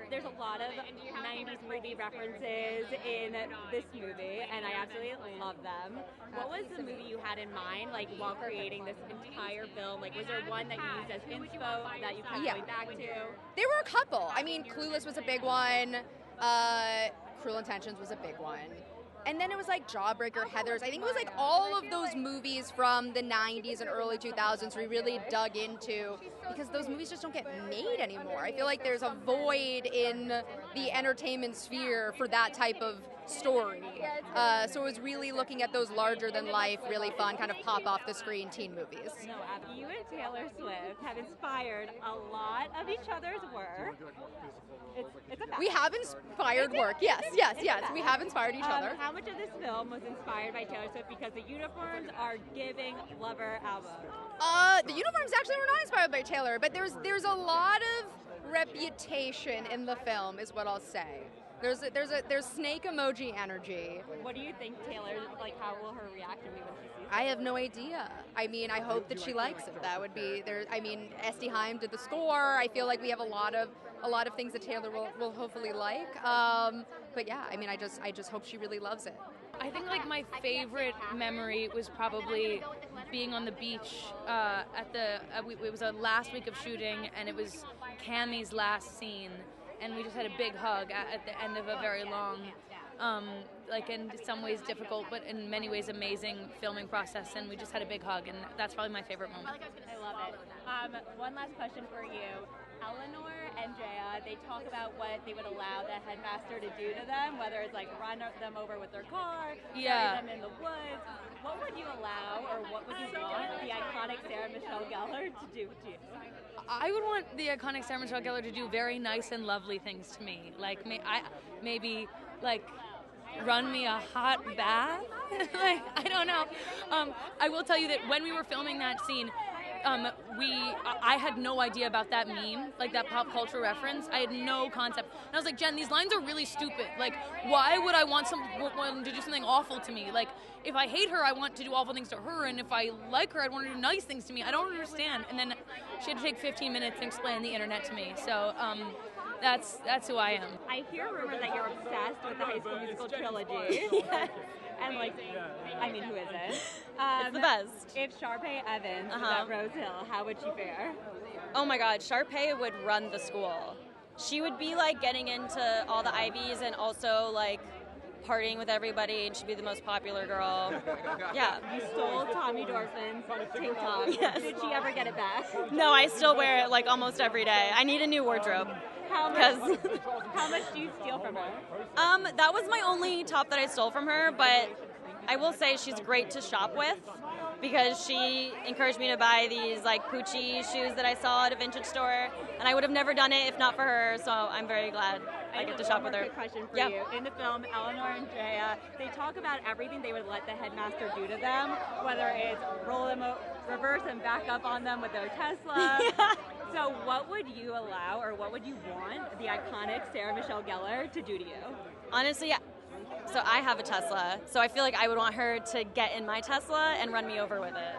there's a lot of 90s movie references in this movie, and I absolutely love them. What was the movie you had in mind, like, while creating this entire film? Like, was there one that you used as inspo that you kept going back to? There were a couple. I mean, Clueless was a big one. Cruel Intentions was a big one. And then it was like Jawbreaker, Heathers. I think it was like all of those movies from the 90s and early 2000s we really dug into, because those movies just don't get made anymore. I feel like there's a void in the entertainment sphere for that type of story. So it was really looking at those larger than life, really fun, kind of pop off the screen teen movies. No, you and Taylor Swift have inspired a lot of each other's work. It's a fact. We have inspired work. Yes. We have inspired each other. How much of this film was inspired by Taylor Swift? Because the uniforms are giving Lover album. The uniforms actually were not inspired by Taylor, but there's a lot of reputation in the film, is what I'll say. There's snake emoji energy. What do you think, Taylor? Like, how will her react to me when she sees it? I have no idea. I mean, I hope that she likes it. That would be there. I mean, Esty Haim did the score. I feel like we have a lot of things that Taylor will hopefully like. But yeah, I mean, I just hope she really loves it. I think like my favorite memory was probably being on the beach it was a last week of shooting, and it was Cammie's last scene, and we just had a big hug at the end of a very long, like in some ways difficult, but in many ways amazing filming process, and we just had a big hug, and that's probably my favorite moment. I love it. One last question for you. Eleanor and Drea, they talk about what they would allow the headmaster to do to them, whether it's like run them over with their car, carry them in the woods. What would you allow, or what would you want the iconic Sarah Michelle Gellar to do to you? I would want the iconic Sarah Michelle Gellar to do very nice and lovely things to me. Like maybe like run me a hot bath. Like, I don't know. I will tell you that when we were filming that scene, I had no idea about that meme, like that pop culture reference. I had no concept. And I was like, Jen, these lines are really stupid. Like, why would I want someone to do something awful to me? Like, if I hate her, I want to do awful things to her, and if I like her, I'd want to do nice things to me. I don't understand. And then she had to take 15 minutes and explain the internet to me. So, that's who I am. I hear rumors that you're obsessed with the High School Musical trilogy. Yes. And like, I mean, who isn't? It's the best. If Sharpay Evans was at Rose Hill, how would she fare? Oh my God, Sharpay would run the school. She would be like getting into all the Ivies and also like partying with everybody, and she'd be the most popular girl. Yeah. You stole Tommy Dorfman's tank top. Yes. Did she ever get it back? No, I still wear it like almost every day. I need a new wardrobe. How much do you steal from her? That was my only top that I stole from her, but I will say she's great to shop with, because she encouraged me to buy these like Pucci shoes that I saw at a vintage store, and I would have never done it if not for her, so I'm very glad I get to shop with her. Quick question for you. In the film, Eleanor and Drea, they talk about everything they would let the headmaster do to them, whether it's roll them reverse and back up on them with their Tesla. Yeah. So what would you allow, or what would you want the iconic Sarah Michelle Gellar to do to you? Honestly, so I have a Tesla, so I feel like I would want her to get in my Tesla and run me over with it.